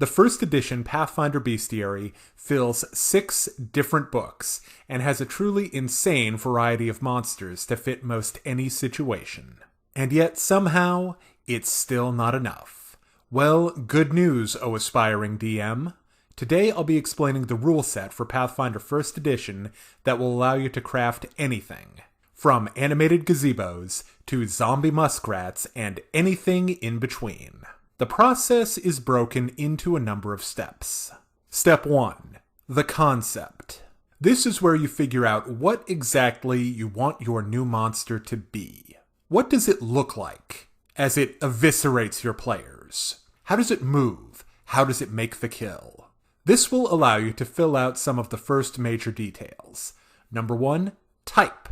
The first edition Pathfinder Bestiary fills 6 different books and has a truly insane variety of monsters to fit most any situation. And yet, somehow, it's still not enough. Well, good news, O aspiring DM. Today I'll be explaining the rule set for Pathfinder First Edition that will allow you to craft anything, from animated gazebos to zombie muskrats and anything in between. The process is broken into a number of steps. Step 1. The concept. This is where you figure out what exactly you want your new monster to be. What does it look like as it eviscerates your players? How does it move? How does it make the kill? This will allow you to fill out some of the first major details. Number 1, type.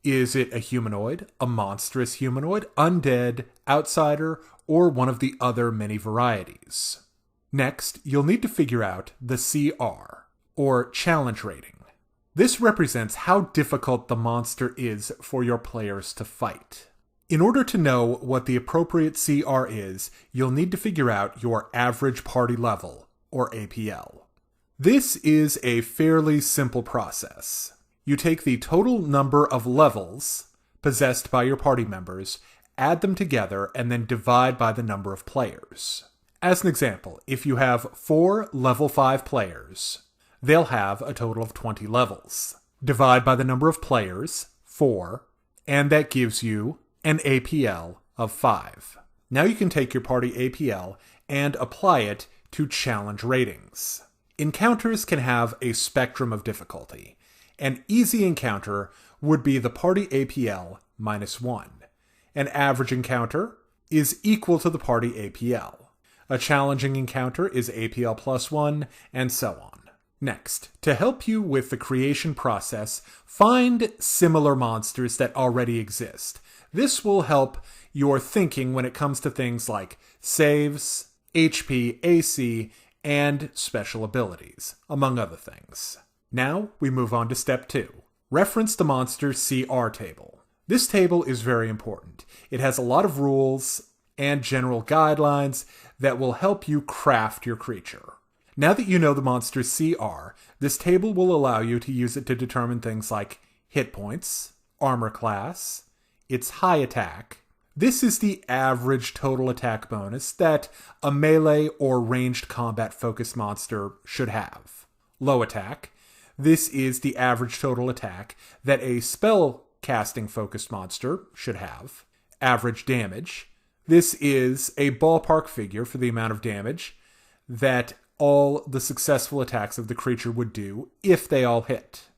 Is it a humanoid, a monstrous humanoid, undead, outsider, or one of the other many varieties? Next, you'll need to figure out the CR, or challenge rating. This represents how difficult the monster is for your players to fight. In order to know what the appropriate CR is, you'll need to figure out your average party level, or APL. This is a fairly simple process. You take the total number of levels possessed by your party members, add them together, and then divide by the number of players. As an example, if you have 4 level 5 players, they'll have a total of 20 levels. Divide by the number of players, 4, and that gives you an APL of 5. Now you can take your party APL and apply it to challenge ratings. Encounters can have a spectrum of difficulty. An easy encounter would be the party APL minus 1. An average encounter is equal to the party APL. A challenging encounter is APL plus 1, and so on. Next, to help you with the creation process, find similar monsters that already exist. This will help your thinking when it comes to things like saves, HP, AC, and special abilities, among other things. Now, we move on to step 2. Reference the monster's CR table. This table is very important. It has a lot of rules and general guidelines that will help you craft your creature. Now that you know the monster's CR, this table will allow you to use it to determine things like hit points, armor class, its high attack. This is the average total attack bonus that a melee or ranged combat focused monster should have. Low attack. This is the average total attack that a spell casting focused monster should have. Average damage. This is a ballpark figure for the amount of damage that all the successful attacks of the creature would do if they all hit.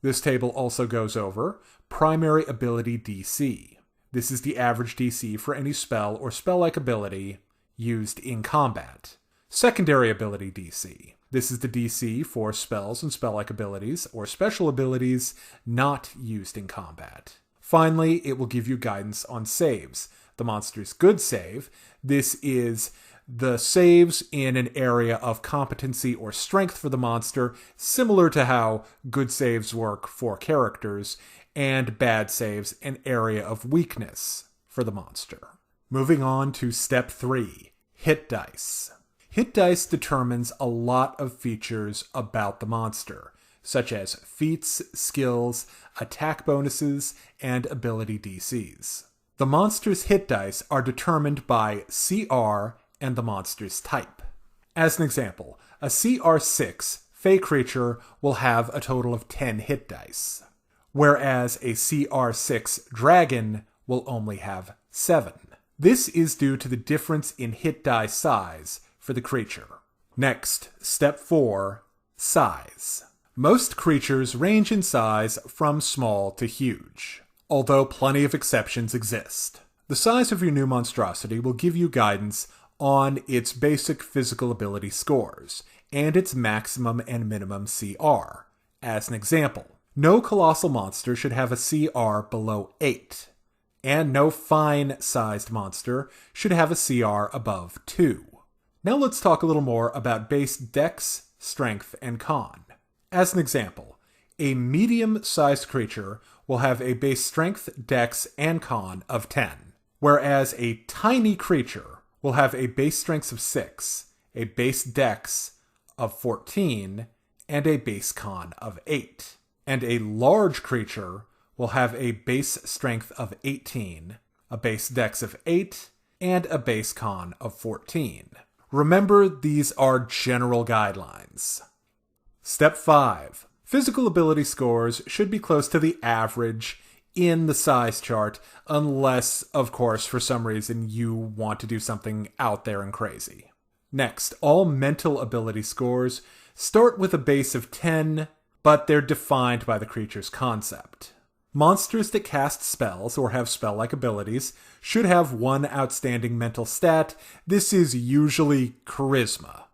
This table also goes over primary ability DC. This is the average DC for any spell or spell-like ability used in combat. Secondary ability DC. This is the DC for spells and spell-like abilities or special abilities not used in combat. Finally, it will give you guidance on saves. The monster's good save. This is the saves in an area of competency or strength for the monster, similar to how good saves work for characters, and bad saves an area of weakness for the monster. Moving on to step 3, hit dice. Hit dice determines a lot of features about the monster, such as feats, skills, attack bonuses, and ability DCs. The monster's hit dice are determined by CR and the monster's type. As an example, a CR6 Fey creature will have a total of 10 hit dice, whereas a CR6 dragon will only have 7. This is due to the difference in hit die size for the creature. Next, step 4, size. Most creatures range in size from small to huge, although plenty of exceptions exist. The size of your new monstrosity will give you guidance on its basic physical ability scores, and its maximum and minimum CR. As an example, no colossal monster should have a CR below 8, and no fine-sized monster should have a CR above 2. Now let's talk a little more about base dex, strength, and con. As an example, a medium-sized creature will have a base strength, dex, and con of 10, whereas a tiny creature will have a base strength of 6, a base dex of 14, and a base con of 8. And a large creature will have a base strength of 18, a base dex of 8, and a base con of 14. Remember, these are general guidelines. Step 5. Physical ability scores should be close to the average in the size chart, unless, of course, for some reason you want to do something out there and crazy. Next, all mental ability scores start with a base of 10, but they're defined by the creature's concept. Monsters that cast spells or have spell-like abilities should have one outstanding mental stat. This is usually charisma.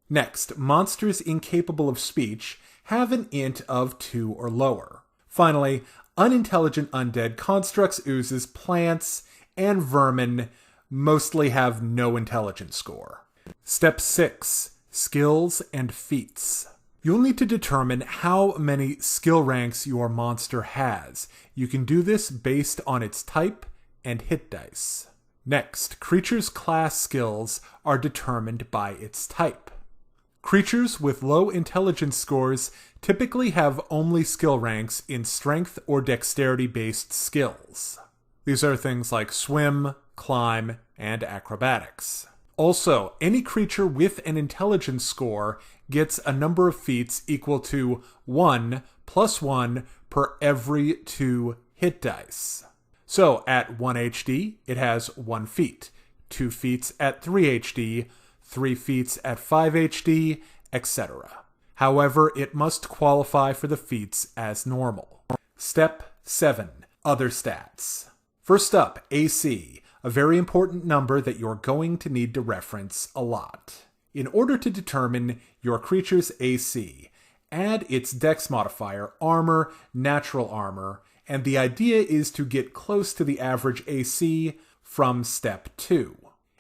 Next, monsters incapable of speech have an int of 2 or lower. Finally, unintelligent undead constructs, oozes, plants, and vermin mostly have no intelligence score. Step 6. Skills and feats. You'll need to determine how many skill ranks your monster has. You can do this based on its type and hit dice. Next, creatures' class skills are determined by its type. Creatures with low intelligence scores typically have only skill ranks in strength or dexterity-based skills. These are things like swim, climb, and acrobatics. Also, any creature with an intelligence score gets a number of feats equal to 1 plus 1 per every 2 hit dice. So, at 1 HD, it has 1 feat, 2 feats at 3 HD, 3 feats at 5 HD, etc. However, it must qualify for the feats as normal. Step 7. Other stats. First up, AC, a very important number that you're going to need to reference a lot. In order to determine your creature's AC, add its dex modifier, armor, natural armor, and the idea is to get close to the average AC from step 2.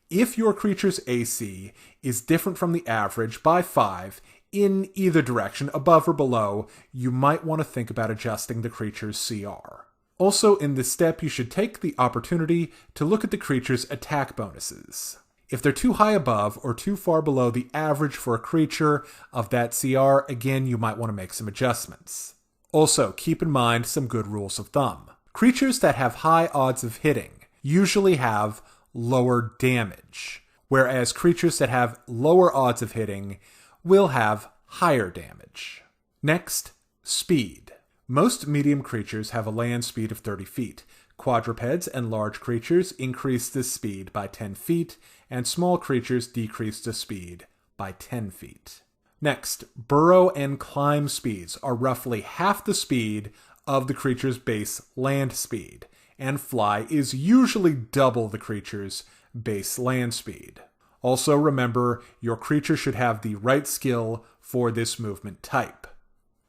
If your creature's AC is different from the average by 5 in either direction, above or below, you might want to think about adjusting the creature's CR. Also, in this step, you should take the opportunity to look at the creature's attack bonuses. If they're too high above or too far below the average for a creature of that CR, again, you might want to make some adjustments. Also, keep in mind some good rules of thumb. Creatures that have high odds of hitting usually have lower damage, whereas creatures that have lower odds of hitting will have higher damage. Next, speed. Most medium creatures have a land speed of 30 feet. Quadrupeds and large creatures increase the speed by 10 feet, and small creatures decrease the speed by 10 feet. Next, burrow and climb speeds are roughly half the speed of the creature's base land speed, and fly is usually double the creature's base land speed. Also remember, your creature should have the right skill for this movement type.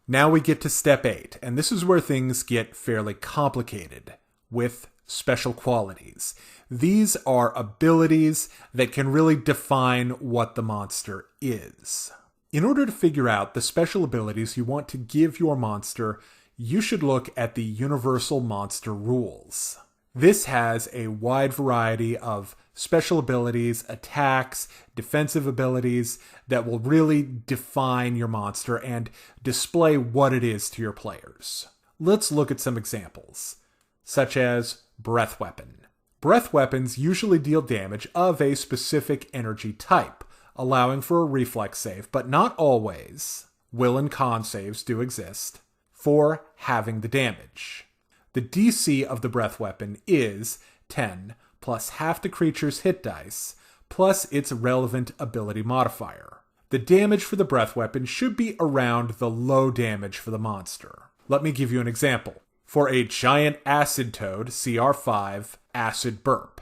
Now we get to step 8, and this is where things get fairly complicated with special qualities. These are abilities that can really define what the monster is. In order to figure out the special abilities you want to give your monster, you should look at the Universal Monster Rules. This has a wide variety of special abilities, attacks, defensive abilities that will really define your monster and display what it is to your players. Let's look at some examples, such as Breath Weapon. Breath weapons usually deal damage of a specific energy type, allowing for a reflex save, but not always. Will and con saves do exist for having the damage. The DC of the breath weapon is 10 plus half the creature's hit dice plus its relevant ability modifier. The damage for the breath weapon should be around the low damage for the monster. Let me give you an example. For a giant acid toad, CR5, acid burp.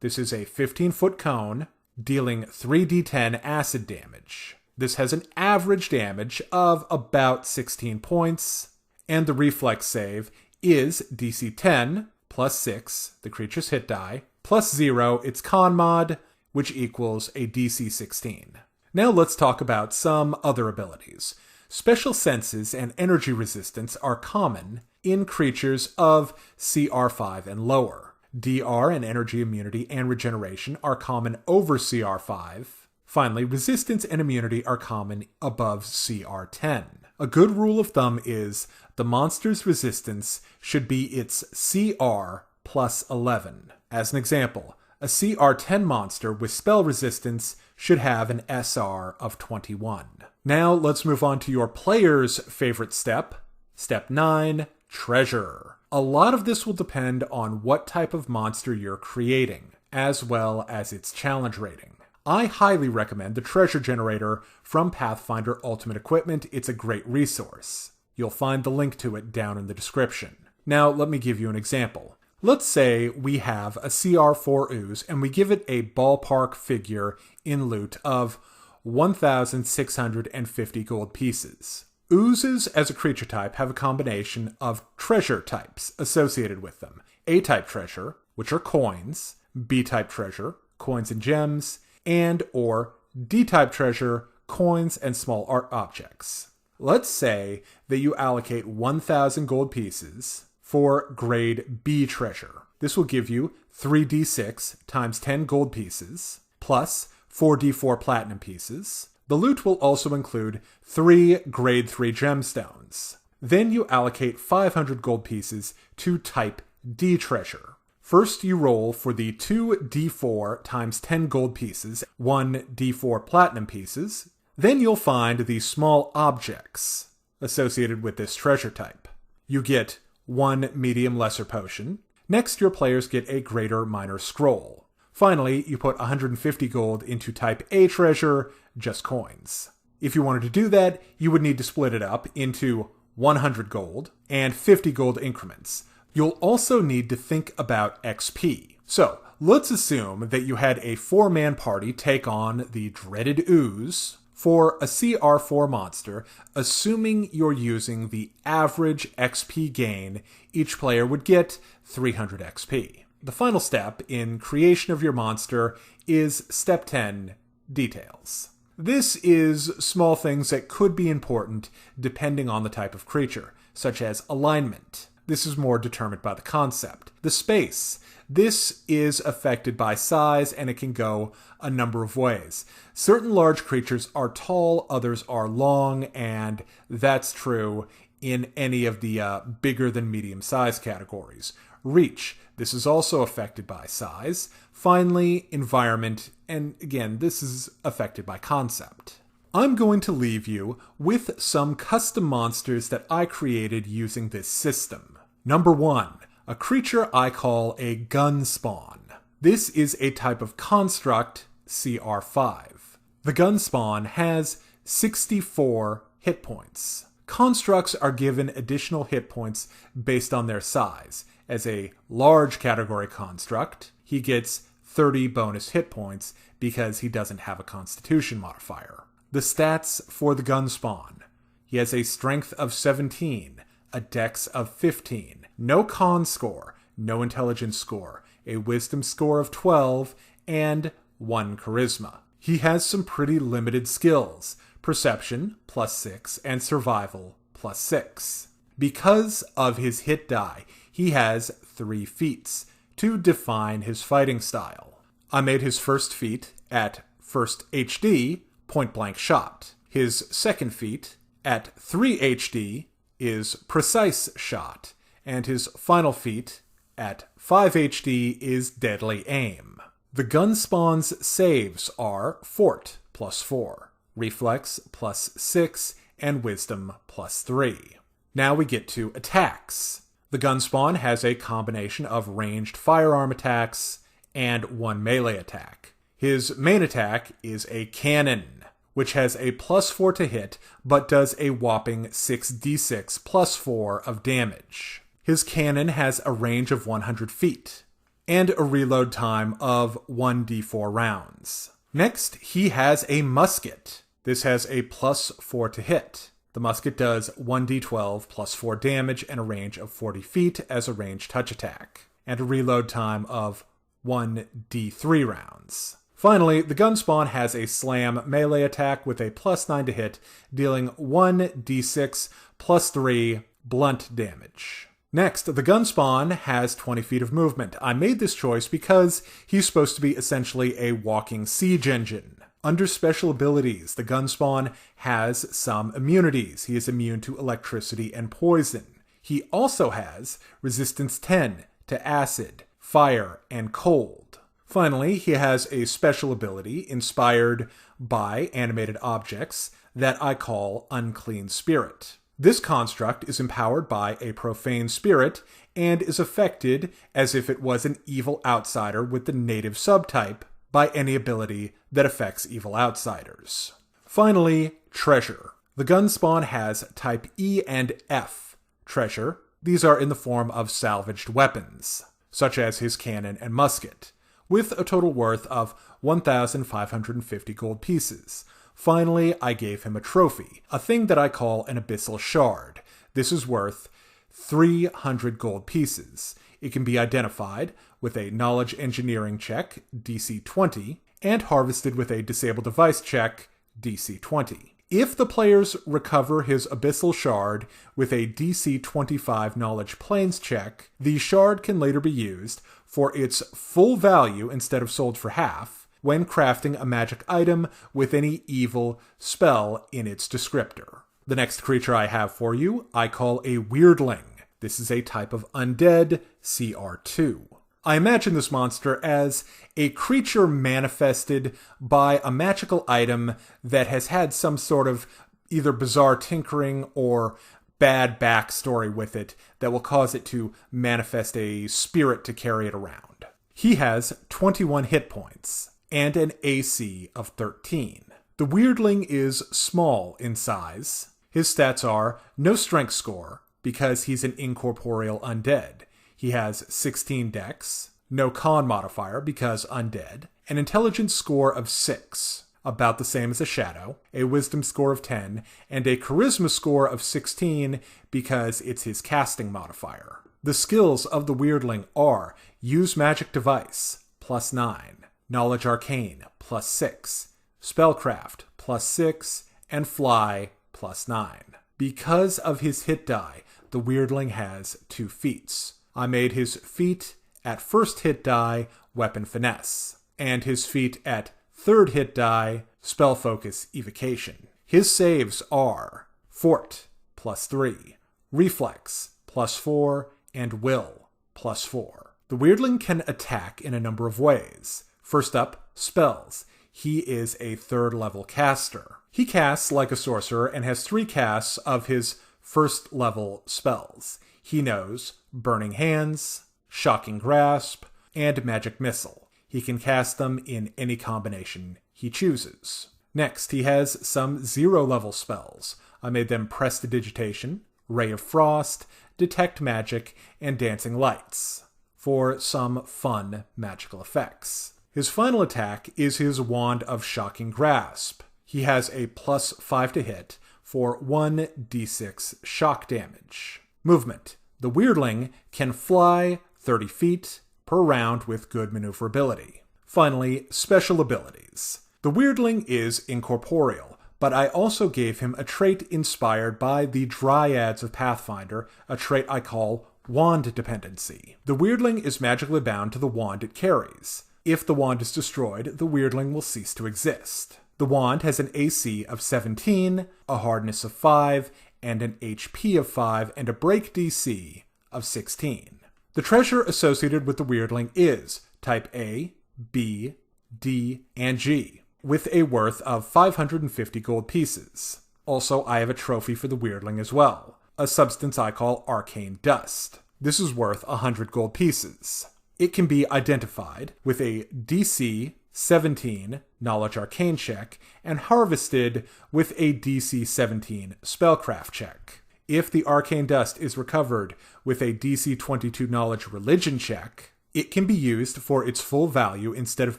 This is a 15-foot cone dealing 3d10 acid damage. This has an average damage of about 16 points, and the reflex save is DC 10 plus 6, the creature's hit die, plus 0, its con mod, which equals a DC 16. Now let's talk about some other abilities. Special senses and energy resistance are common in creatures of CR5 and lower. DR and energy immunity and regeneration are common over CR5. Finally, resistance and immunity are common above CR 10. A good rule of thumb is the monster's resistance should be its CR plus 11. As an example, a CR 10 monster with spell resistance should have an SR of 21. Now let's move on to your player's favorite step. Step 9, treasure. A lot of this will depend on what type of monster you're creating, as well as its challenge rating. I highly recommend the treasure generator from Pathfinder Ultimate Equipment. It's a great resource. You'll find the link to it down in the description. Now let me give you an example. Let's say we have a CR4 ooze and we give it a ballpark figure in loot of 1,650 gold pieces. Oozes as a creature type have a combination of treasure types associated with them. A-type treasure, which are coins, B-type treasure, coins and gems, and or D-type treasure, coins and small art objects. Let's say that you allocate 1,000 gold pieces for grade B treasure. This will give you 3d6 times 10 gold pieces, plus 4d4 platinum pieces. The loot will also include 3 grade 3 gemstones. Then you allocate 500 gold pieces to type D treasure. First you roll for the 2d4 times 10 gold pieces, 1d4 platinum pieces. Then you'll find the small objects associated with this treasure type. You get 1 medium lesser potion. Next, your players get a greater minor scroll. Finally, you put 150 gold into type A treasure, just coins. If you wanted to do that, you would need to split it up into 100 gold and 50 gold increments. You'll also need to think about XP. So, let's assume that you had a 4-man party take on the dreaded ooze for a CR4 monster. Assuming you're using the average XP gain, each player would get 300 XP. The final step in creation of your monster is step 10, details. This is small things that could be important depending on the type of creature, such as alignment. This is more determined by the concept. The space. This is affected by size, and it can go a number of ways. Certain large creatures are tall, others are long, and that's true in any of the bigger than medium size categories. Reach. This is also affected by size. Finally, environment, and again, this is affected by concept. I'm going to leave you with some custom monsters that I created using this system. Number 1, a creature I call a gun spawn. This is a type of construct, CR5. The gun spawn has 64 hit points. Constructs are given additional hit points based on their size. As a large category construct, he gets 30 bonus hit points because he doesn't have a constitution modifier. The stats for the gun spawn. He has a strength of 17, a dex of 15, no con score, no intelligence score, a wisdom score of 12, and 1 charisma. He has some pretty limited skills: perception +6 and survival +6. Because of his hit die, he has 3 feats to define his fighting style. I made his first feat at first HD, point blank shot. His second feat at 3 HD is precise shot, and his final feat at 5 HD is deadly aim. The gun spawn's saves are fort +4, reflex +6, and wisdom +3. Now we get to attacks. The gun spawn has a combination of ranged firearm attacks and 1 melee attack. His main attack is a cannon, which has a +4 to hit, but does a whopping 6d6 +4 of damage. His cannon has a range of 100 feet, and a reload time of 1d4 rounds. Next, he has a musket. This has a +4 to hit. The musket does 1d12 +4 damage and a range of 40 feet as a ranged touch attack, and a reload time of 1d3 rounds. Finally, the gun spawn has a slam melee attack with a +9 to hit, dealing 1d6 +3 blunt damage. Next, the gun spawn has 20 feet of movement. I made this choice because he's supposed to be essentially a walking siege engine. Under special abilities, the Gunspawn has some immunities. He is immune to electricity and poison. He also has resistance 10 to acid, fire, and cold. Finally, he has a special ability inspired by animated objects that I call Unclean Spirit. This construct is empowered by a profane spirit and is affected as if it was an evil outsider with the native subtype by any ability that affects evil outsiders. Finally, treasure. The Gunspawn has type E and F treasure. These are in the form of salvaged weapons, such as his cannon and musket, with a total worth of 1,550 gold pieces. Finally, I gave him a trophy, a thing that I call an abyssal shard. This is worth 300 gold pieces. It can be identified with a knowledge engineering check, DC 20, and harvested with a disable device check, DC 20. If the players recover his abyssal shard with a DC 25 knowledge planes check, the shard can later be used for its full value instead of sold for half when crafting a magic item with any evil spell in its descriptor. The next creature I have for you, I call a weirdling. This is a type of undead, CR2. I imagine this monster as a creature manifested by a magical item that has had some sort of either bizarre tinkering or bad backstory with it that will cause it to manifest a spirit to carry it around. He has 21 hit points and an AC of 13. The weirdling is small in size. His stats are no strength score because he's an incorporeal undead. He has 16 dex, no con modifier because undead, an intelligence score of 6, about the same as a shadow, a wisdom score of 10, and a charisma score of 16 because it's his casting modifier. The skills of the weirdling are use magic device, plus 9, knowledge arcane, plus 6, spellcraft, plus 6, and fly, plus 9. Because of his hit die, the weirdling has 2 feats. I made his feat at first hit die, weapon finesse, and his feat at third hit die, spell focus evocation. His saves are fort, plus 3, reflex, plus 4, and will, plus 4. The weirdling can attack in a number of ways. First up, spells. He is a 3rd level caster. He casts like a sorcerer and has 3 casts of his 1st level spells. He knows Burning Hands, Shocking Grasp, and Magic Missile. He can cast them in any combination he chooses. Next, he has some 0-level spells. I made them Prestidigitation, Ray of Frost, Detect Magic, and Dancing Lights for some fun magical effects. His final attack is his Wand of Shocking Grasp. He has a plus 5 to hit for 1 D6 shock damage. Movement. The weirdling can fly 30 feet per round with good maneuverability. Finally, special abilities. The weirdling is incorporeal, but I also gave him a trait inspired by the Dryads of Pathfinder, a trait I call Wand Dependency. The weirdling is magically bound to the wand it carries. If the wand is destroyed, the weirdling will cease to exist. The wand has an AC of 17, a hardness of 5, and an HP of 5, and a break DC of 16. The treasure associated with the weirdling is type A, B, D, and G, with a worth of 550 gold pieces. Also, I have a trophy for the weirdling as well, a substance I call Arcane Dust. This is worth 100 gold pieces. It can be identified with a DC 17 Knowledge Arcane check and harvested with a DC 17 Spellcraft check. If the Arcane Dust is recovered with a DC 22 Knowledge Religion check, it can be used for its full value instead of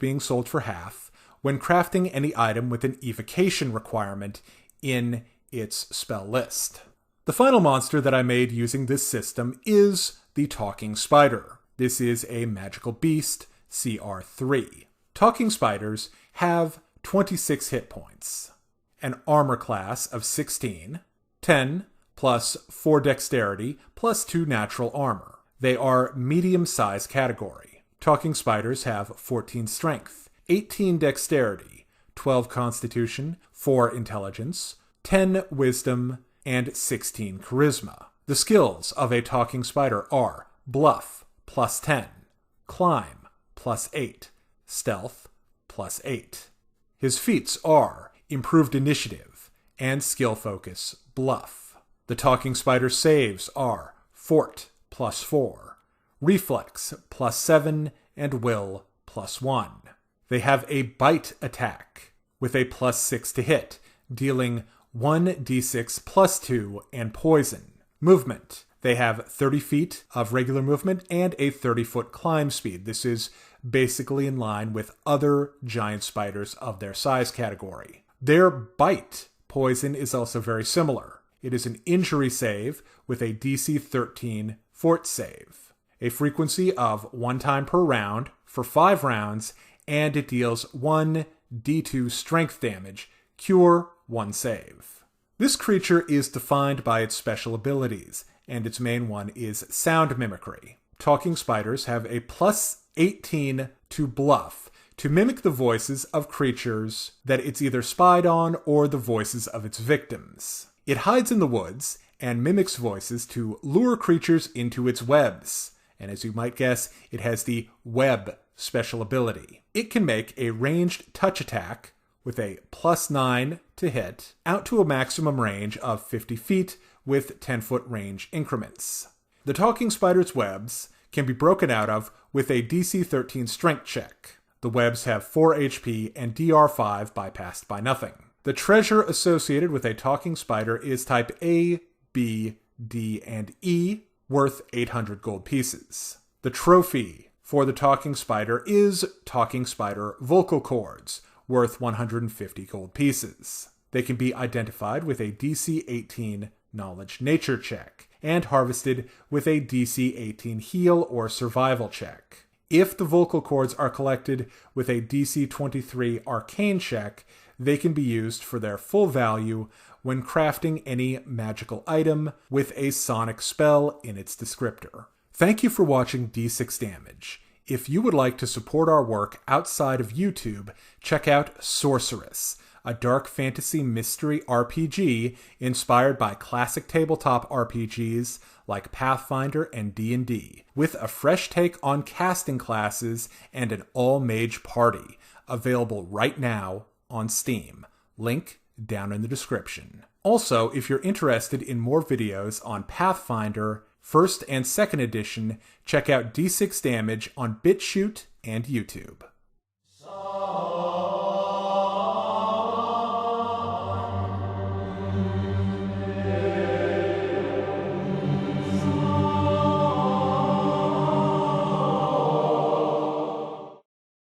being sold for half when crafting any item with an evocation requirement in its spell list. The final monster that I made using this system is the Talking Spider. This is a magical beast, CR3. Talking spiders have 26 hit points, an armor class of 16, 10 plus 4 dexterity plus 2 natural armor. They are medium-sized category. Talking spiders have 14 strength, 18 dexterity, 12 Constitution, 4 Intelligence, 10 Wisdom, and 16 Charisma. The skills of a talking spider are Bluff, +10, Climb, +8, Stealth, +8. His feats are Improved Initiative and Skill Focus Bluff. The talking spider's saves are Fort, +4, Reflex, +7, and Will, +1. They have a Bite attack with a +6 to hit, dealing 1d6 +2 and poison. Movement. They have 30 feet of regular movement and a 30-foot climb speed. This is basically in line with other giant spiders of their size category. Their Bite poison is also very similar. It is an injury save with a DC 13 fort save, a frequency of 1 time per round for 5 rounds, and it deals 1 D2 strength damage, cure 1 save. This creature is defined by its special abilities, and its main one is sound mimicry. Talking spiders have a +18 to bluff to mimic the voices of creatures that it's either spied on or the voices of its victims. It hides in the woods and mimics voices to lure creatures into its webs. And as you might guess, it has the web special ability. It can make a ranged touch attack with a +9 to hit out to a maximum range of 50 feet with 10-foot range increments. The talking spider's webs can be broken out of with a DC 13 strength check. The webs have 4 HP and DR5 bypassed by nothing. The treasure associated with a talking spider is type A, B, D, and E, worth 800 gold pieces. The trophy for the talking spider is talking spider vocal cords, worth 150 gold pieces. They can be identified with a DC 18 knowledge nature check and harvested with a DC 18 heal or survival check. If the vocal cords are collected with a DC 23 arcane check, they can be used for their full value when crafting any magical item with a sonic spell in its descriptor. Thank you for watching D6 Damage. If you would like to support our work outside of YouTube, check out Sorcerous, a dark fantasy mystery RPG inspired by classic tabletop RPGs like Pathfinder and D&D, with a fresh take on casting classes and an all-mage party, available right now on Steam. Link down in the description. Also, if you're interested in more videos on Pathfinder First and Second Edition, check out D6 Damage on BitChute and YouTube.